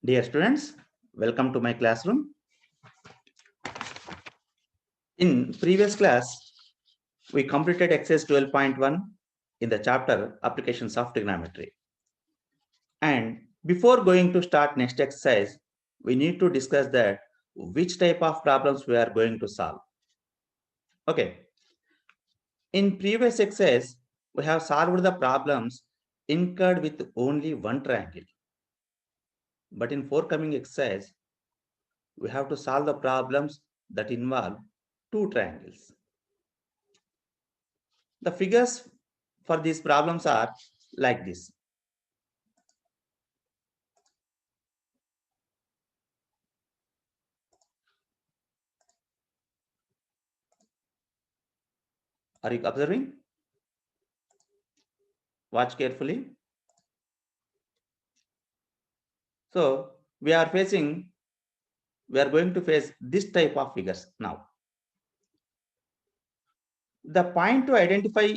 Dear students, welcome to my classroom. In previous class, we completed exercise 12.1 in the chapter Applications of Trigonometry. And before going to start next exercise, we need to discuss that which type of problems we are going to solve. Okay. In previous exercise, we have solved the problems incurred with only one triangle. But in forthcoming exercise, we have to solve the problems that involve two triangles. The figures for these problems are like this. Are you observing? Watch carefully. So we are going to face this type of figures now. The point to identify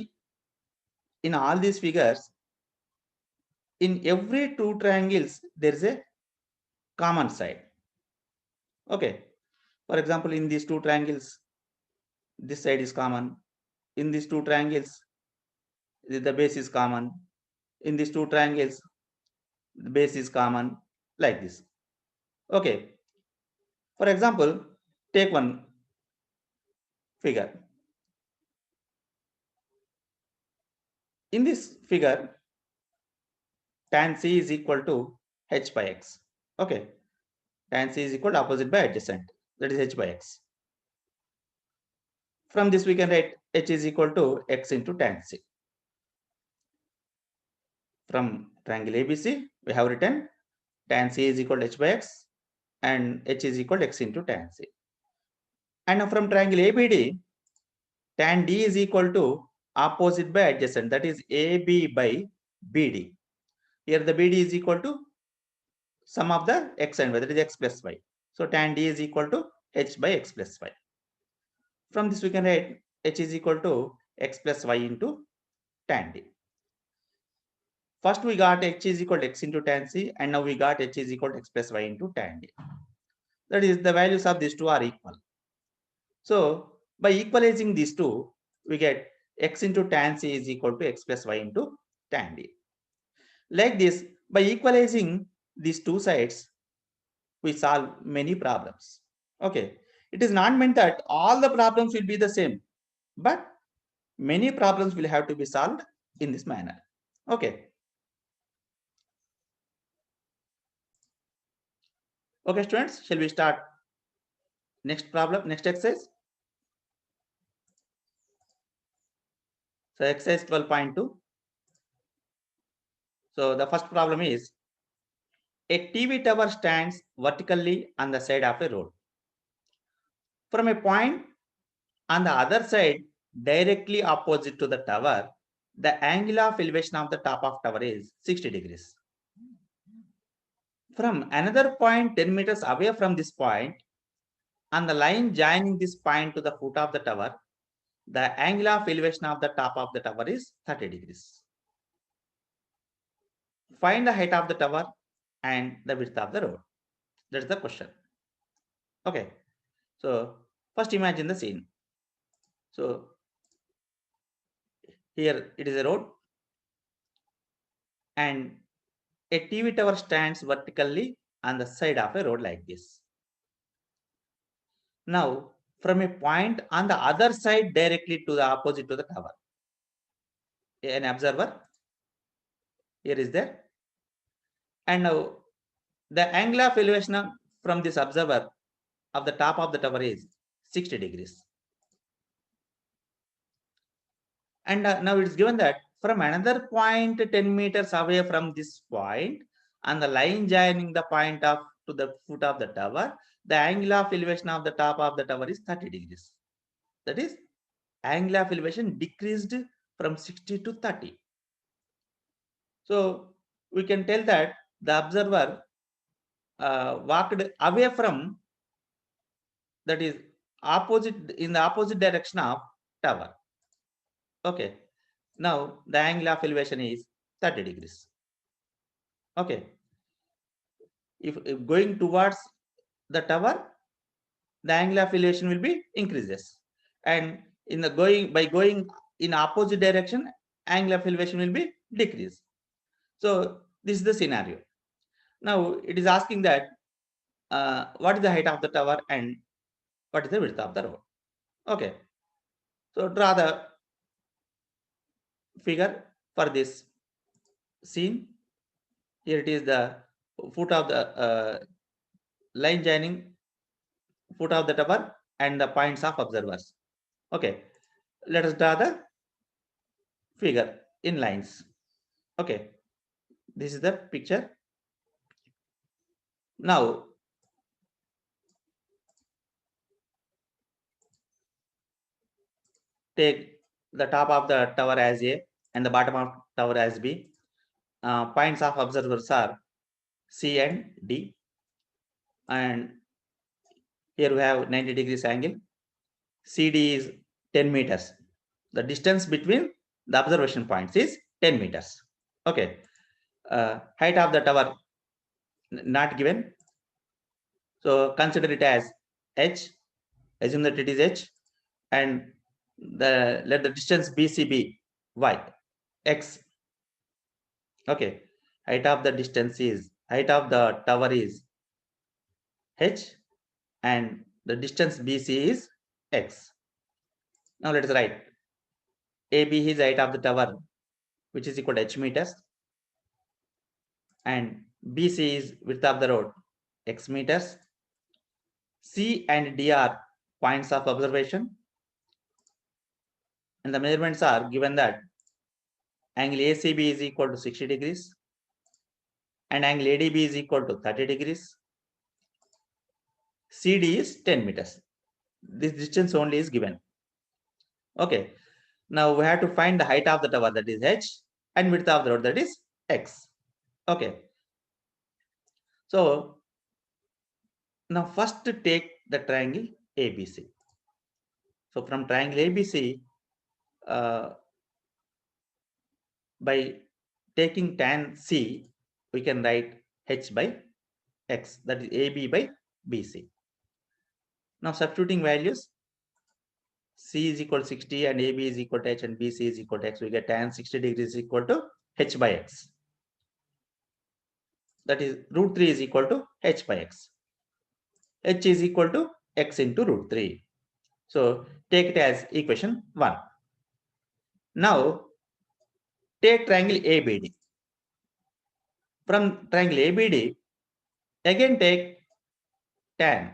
in all these figures, in every two triangles, there is a common side. Okay. For example, in these two triangles, this side is common. In these two triangles, the base is common. In these two triangles, the base is common, like this. Okay. For example, take one figure. In this figure, tan C is equal to h by x. Okay. Tan C is equal to opposite by adjacent. That is h by x. From this, we can write h is equal to x into tan C. From triangle ABC, we have written tan C is equal to h by x and h is equal to x into tan C. And from triangle ABD, tan D is equal to opposite by adjacent. That is AB by BD. Here the BD is equal to sum of the x and y, that is x plus y. So tan D is equal to h by x plus y. From this we can write h is equal to x plus y into tan D. First we got h is equal to x into tan C, and now we got h is equal to x plus y into tan D. That is, the values of these two are equal. So by equalizing these two, we get x into tan C is equal to x plus y into tan D. Like this, by equalizing these two sides, we solve many problems. Okay. It is not meant that all the problems will be the same, but many problems will have to be solved in this manner. Okay. Okay, students, shall we start next problem, next exercise? So exercise 12.2. So the first problem is a TV tower stands vertically on the side of a road. From a point on the other side, directly opposite to the tower, the angle of elevation of the top of tower is 60 degrees. From another point 10 meters away from this point, on the line joining this point to the foot of the tower, the angle of elevation of the top of the tower is 30 degrees. Find the height of the tower and the width of the road. That's the question. Okay. So first imagine the scene. So here it is a road and a TV tower stands vertically on the side of a road like this. Now, from a point on the other side directly to the opposite to the tower, an observer here is there. And now the angle of elevation from this observer of the top of the tower is 60 degrees. And now it's given that from another point 10 meters away from this point, on the line joining the point of to the foot of the tower, the angle of elevation of the top of the tower is 30 degrees. That is, angle of elevation decreased from 60 to 30. So we can tell that the observer walked away from, that is, opposite, in the opposite direction of tower. Okay. Now the angle of elevation is 30 degrees. Okay. if going towards the tower, the angle of elevation will be increases, and in the going in opposite direction, angle of elevation will be decrease. So this is the scenario. Now it is asking that what is the height of the tower and what is the width of the road. Okay, so draw the figure for this scene. Here it is the foot of the line joining foot of the tower and the points of observers. Okay, let us draw the figure in lines. Okay, this is the picture. Now take the top of the tower as A and the bottom of tower as B. Points of observers are C and D, and here we have 90 degrees angle. CD is 10 meters. The distance between the observation points is 10 meters. Okay. Height of the tower not given. So consider it as H. Assume that it is H, and let the distance BC be Y, X. Okay. Height of the tower is H, and the distance BC is X. Now let us write AB is height of the tower, which is equal to H meters, and BC is width of the road, X meters. C and D are points of observation, and the measurements are given that angle ACB is equal to 60 degrees and angle ADB is equal to 30 degrees. CD is 10 meters. This distance only is given. Okay. Now we have to find the height of the tower, that is H, and width of the road, that is X. Okay. So now first take the triangle ABC. So from triangle ABC, by taking tan C, we can write H by X, that is AB by BC. Now substituting values, C is equal to 60 and AB is equal to H and BC is equal to X. We get tan 60 degrees is equal to H by X. That is root 3 is equal to H by X. H is equal to X into root 3. So take it as equation 1. Now take triangle ABD. From triangle ABD, again take tan,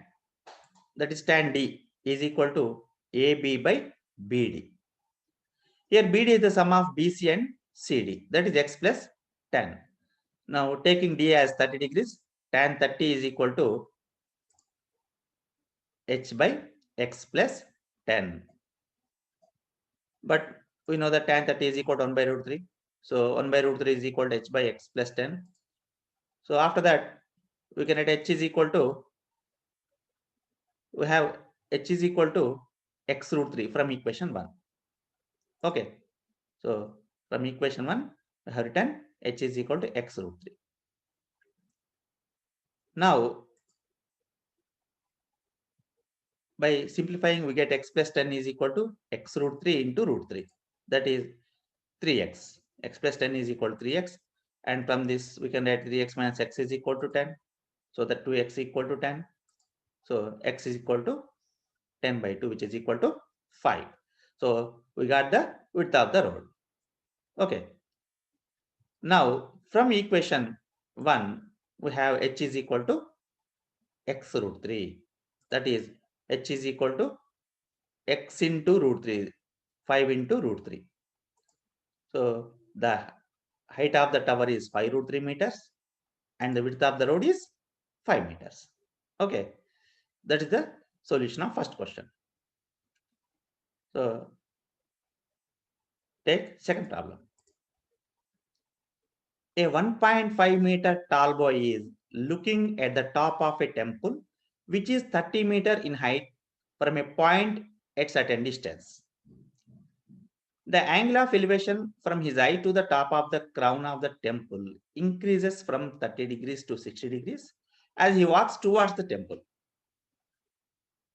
that is tan D is equal to AB by BD. Here BD is the sum of BC and CD, that is X plus tan. Now taking D as 30 degrees, tan 30 is equal to H by X plus 10. But we know that tan 30 is equal to 1 by root 3. So 1 by root 3 is equal to H by X plus 10. So after that, we can write H is equal to, we have H is equal to X root 3 from equation 1. Okay. So from equation 1, we have written H is equal to X root 3. Now, by simplifying, we get X plus 10 is equal to X root 3 into root 3. That is 3x. X plus 10 is equal to 3x. And from this, we can write 3x minus x is equal to 10. So that 2x equal to 10. So x is equal to 10 by 2, which is equal to 5. So we got the width of the road. Okay. Now from equation 1, we have h is equal to x root 3. That is h is equal to x into root 3, 5 into root 3. So the height of the tower is 5 root 3 meters and the width of the road is 5 meters. Okay. That is the solution of first question. So take second problem. A 1.5 meter tall boy is looking at the top of a temple which is 30 meter in height from a point at certain distance. The angle of elevation from his eye to the top of the crown of the temple increases from 30 degrees to 60 degrees as he walks towards the temple.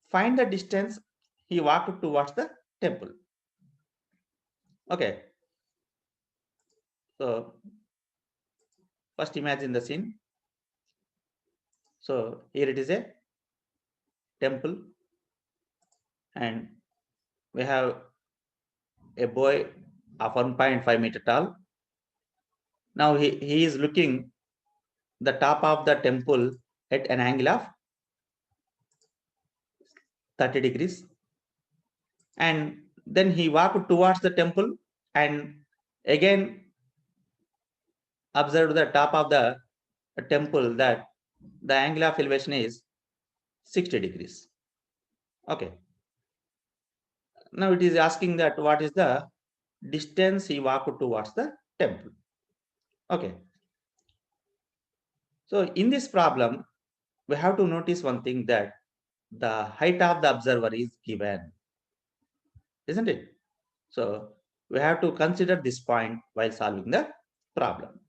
Find the distance he walked towards the temple. Okay. So first imagine the scene. So here it is a temple, and we have a boy of 1.5 meter tall. Now he is looking the top of the temple at an angle of 30 degrees. And then he walked towards the temple and again observed the top of the temple that the angle of elevation is 60 degrees. Okay. Now it is asking that what is the distance he walked towards the temple. Okay. So in this problem, we have to notice one thing, that the height of the observer is given, isn't it? So we have to consider this point while solving the problem.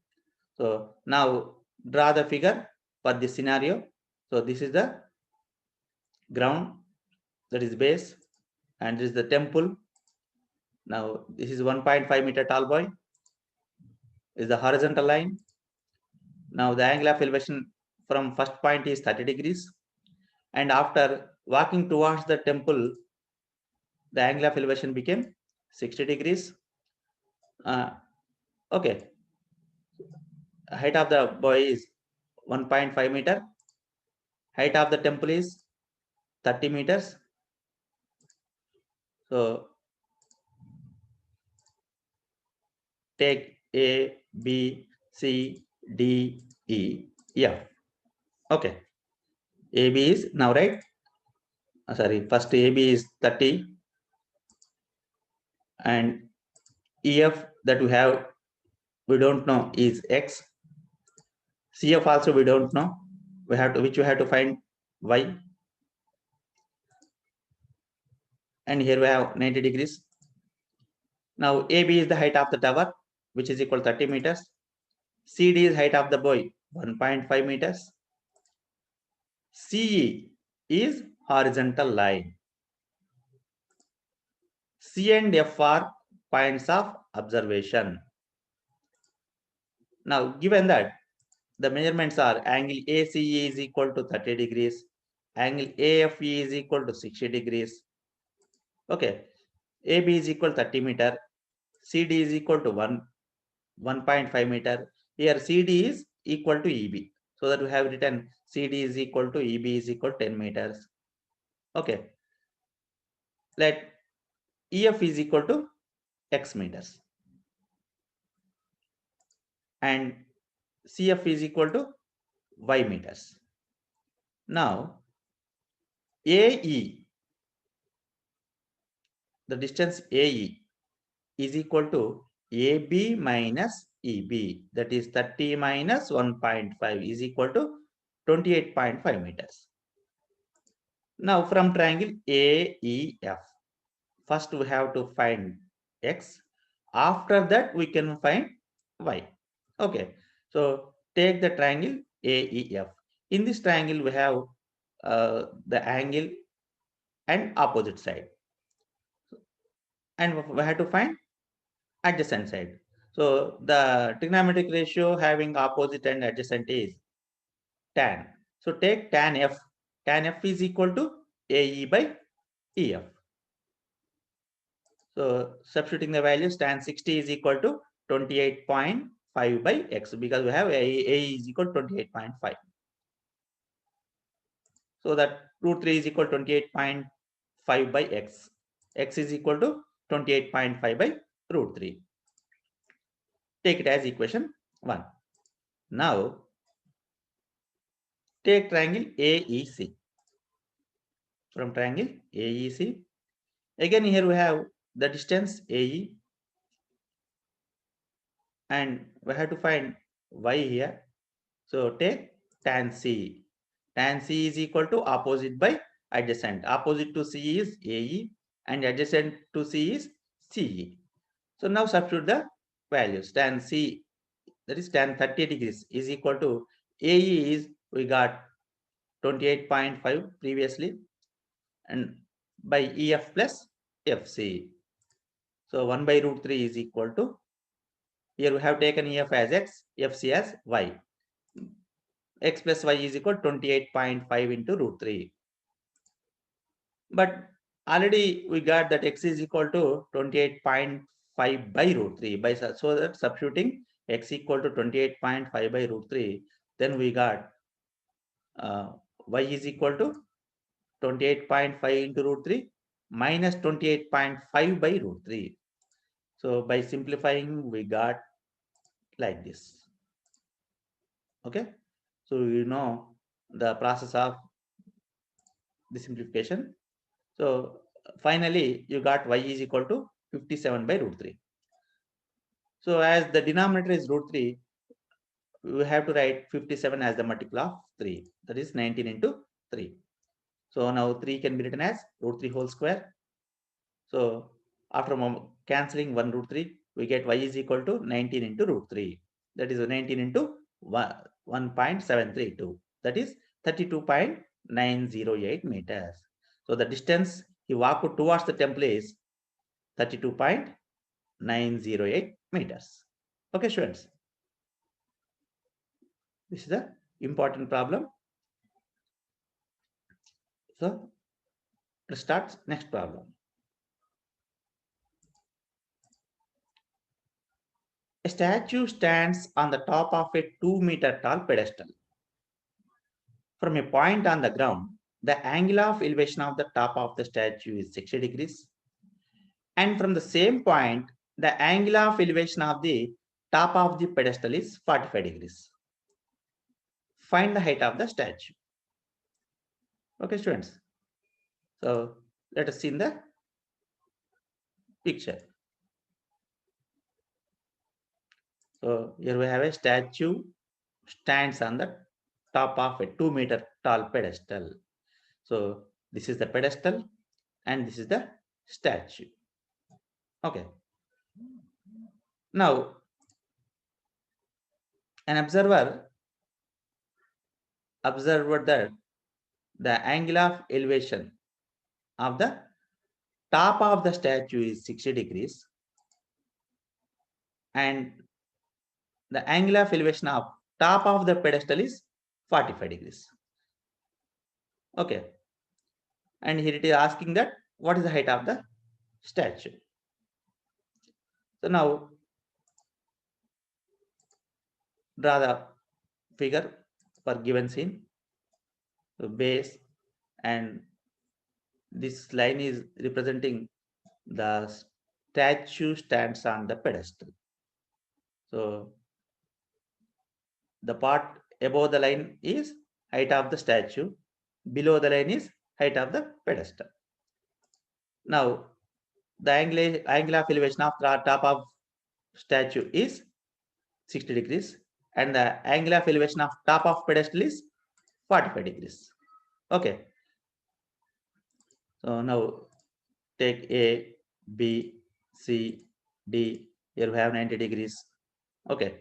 So now draw the figure for this scenario. So this is the ground, that is base, and this is the temple. Now this is 1.5 meter tall boy, is the horizontal line. Now the angle of elevation from first point is 30 degrees. And after walking towards the temple, the angle of elevation became 60 degrees. Okay. Height of the boy is 1.5 meter. Height of the temple is 30 meters. So take A, B, C, D, E, F. Okay. AB is now, right? Sorry, first AB is 30 and EF that we don't know is X. CF also we don't know. We have to find Y. And here we have 90 degrees. Now AB is the height of the tower, which is equal to 30 meters. CD is height of the boy, 1.5 meters. CE is horizontal line. C and F are points of observation. Now, given that the measurements are angle ACE is equal to 30 degrees, angle AFE is equal to 60 degrees. Okay, AB is equal to 30 meter, CD is equal to 1.5 meter. Here CD is equal to EB. So that we have written CD is equal to EB is equal to 10 meters. Okay. Let EF is equal to X meters. And CF is equal to Y meters. Now, AE, the distance AE is equal to AB minus EB, that is 30 minus 1.5 is equal to 28.5 meters. Now from triangle AEF, first we have to find X. After that we can find Y. Okay, so take the triangle AEF. In this triangle we have the angle and opposite side, and we have to find adjacent side. So the trigonometric ratio having opposite and adjacent is tan. So take tan F. Tan F is equal to AE by EF. So substituting the values, tan 60 is equal to 28.5 by X, because we have AE is equal to 28.5. So that root 3 is equal to 28.5 by X. X is equal to 28.5 by root 3. Take it as equation 1. Now take triangle AEC. From triangle AEC, again here we have the distance AE, and we have to find Y here. So take tan C. Tan C is equal to opposite by adjacent. Opposite to C is AE and adjacent to C is CE. So now substitute the values. Tan C, that is tan 30 degrees, is equal to AE is, we got 28.5 previously, and by EF plus FC. So 1 by root 3 is equal to, here we have taken EF as X, FC as Y. X plus Y is equal to 28.5 into root 3. But already we got that X is equal to 28.5 by root 3. So that substituting X equal to 28.5 by root 3, then we got Y is equal to 28.5 into root 3 minus 28.5 by root 3. So by simplifying, we got like this. Okay. So you know the process of the simplification. So finally, you got Y is equal to 57 by root 3. So as the denominator is root 3, we have to write 57 as the multiple of 3. That is 19 into 3. So now 3 can be written as root 3 whole square. So after cancelling 1 root 3, we get Y is equal to 19 into root 3. That is 19 into 1.732. That is 32.908 meters. So the distance he walked towards the temple is 32.908 meters. Okay, students. This is the important problem. So let's start next problem. A statue stands on the top of a 2-meter tall pedestal. From a point on the ground, the angle of elevation of the top of the statue is 60 degrees. And from the same point, the angle of elevation of the top of the pedestal is 45 degrees. Find the height of the statue. Okay, students. So let us see in the picture. So here we have a statue stands on the top of a 2-meter tall pedestal. So this is the pedestal and this is the statue. Okay. Now, an observer observed that the angle of elevation of the top of the statue is 60 degrees and the angle of elevation of top of the pedestal is 45 degrees. Okay. And here it is asking that what is the height of the statue. So now draw the figure for given scene. So base, and this line is representing the statue stands on the pedestal. So the part above the line is height of the statue, below the line is height of the pedestal. Now the angle of elevation of the top of statue is 60 degrees and the angle of elevation of top of pedestal is 45 degrees. Okay. So now take A, B, C, D. Here we have 90 degrees. Okay.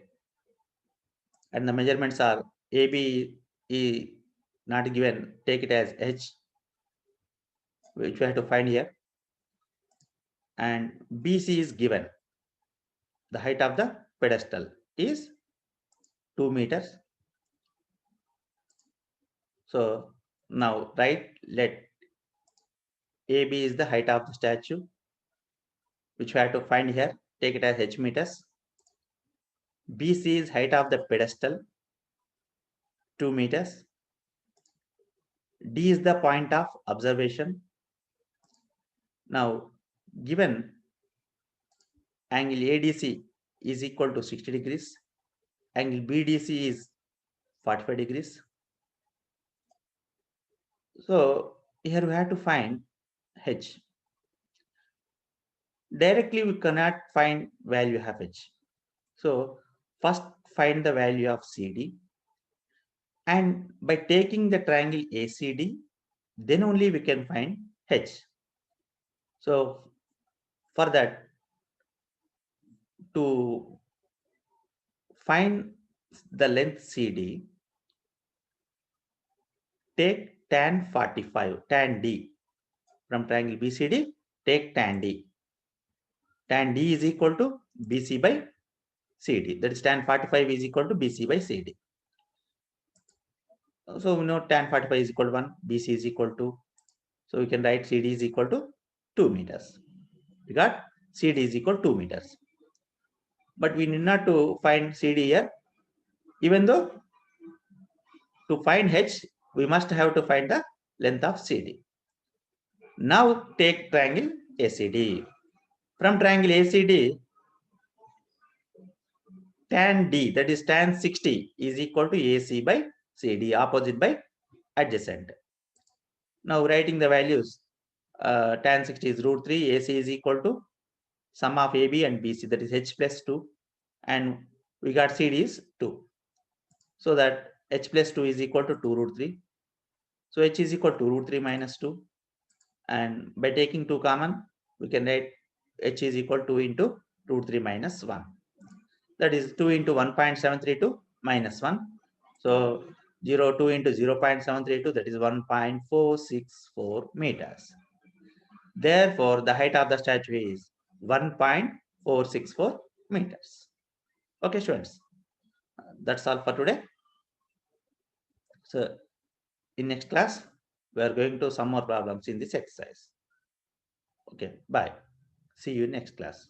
And the measurements are AB is not given. Take it as H, which we have to find here. And BC is given. The height of the pedestal is 2 meters. So now let AB is the height of the statue, which we have to find here. Take it as H meters. BC is height of the pedestal, 2 meters. D is the point of observation. Now, given angle ADC is equal to 60 degrees, angle BDC is 45 degrees. So, here we have to find H. Directly, we cannot find value of H. So, first find the value of CD. And by taking the triangle ACD, then only we can find H. So, for that, to find the length CD, take tan 45, tan D. From triangle BCD, take tan D. Tan D is equal to BC by CD. That is tan 45 is equal to BC by CD. So we know tan 45 is equal to 1, BC is equal to, so we can write CD is equal to 2 meters. We got CD is equal to 2 meters. But we need not to find CD here. Even though to find H, we must have to find the length of CD. Now take triangle ACD. From triangle ACD, tan D, that is tan 60, is equal to AC by CD, opposite by adjacent. Now writing the values, tan 60 is root 3, AC is equal to sum of AB and BC, that is H plus 2, and we got CD is 2. So that H plus 2 is equal to 2 root 3. So H is equal to root 3 minus 2. And by taking 2 common, we can write H is equal to 2 into root 3 minus 1. That is 2 into 1.732 minus 1. So 2 into 0.732, that is 1.464 meters. Therefore, the height of the statue is 1.464 meters. Okay, students. That's all for today. So in next class, we are going to some more problems in this exercise. Okay, bye. See you next class.